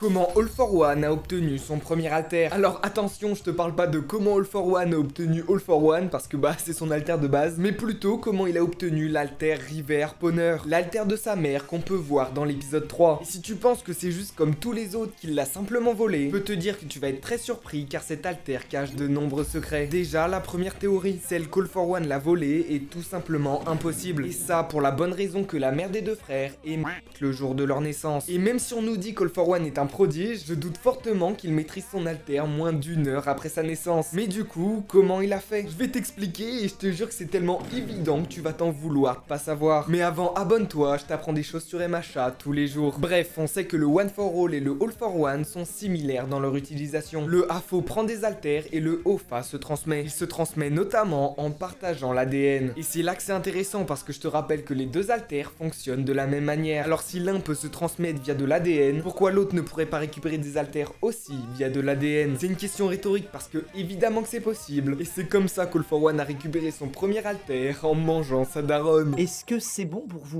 Comment All for One a obtenu son premier alter? Alors attention, je te parle pas de comment All for One a obtenu All for One parce que c'est son alter de base, mais plutôt comment il a obtenu l'alter River Pawner, l'alter de sa mère qu'on peut voir dans l'épisode 3. Et si tu penses que c'est juste comme tous les autres qu'il l'a simplement volé, je peux te dire que tu vas être très surpris car cet alter cache de nombreux secrets. Déjà, la première théorie, celle qu'All for One l'a volé, est tout simplement impossible. Et ça pour la bonne raison que la mère des deux frères est le jour de leur naissance. Et même si on nous dit qu'All for One est un prodige, je doute fortement qu'il maîtrise son alter moins d'une heure après sa naissance. Mais du coup, comment il a fait? Je vais t'expliquer et je te jure que c'est tellement évident que tu vas t'en vouloir de pas savoir. Mais avant, abonne-toi, je t'apprends des choses sur MHA tous les jours. Bref, on sait que le One for All et le All for One sont similaires dans leur utilisation. Le AFO prend des alters et le OFA se transmet. Il se transmet notamment en partageant l'ADN. Et c'est là que c'est intéressant parce que je te rappelle que les deux alters fonctionnent de la même manière. Alors si l'un peut se transmettre via de l'ADN, pourquoi l'autre ne pourrait pas récupérer des alters aussi via de l'ADN? C'est une question rhétorique parce que évidemment que c'est possible. Et c'est comme ça qu'All for One a récupéré son premier alter en mangeant sa daronne. Est-ce que c'est bon pour vous?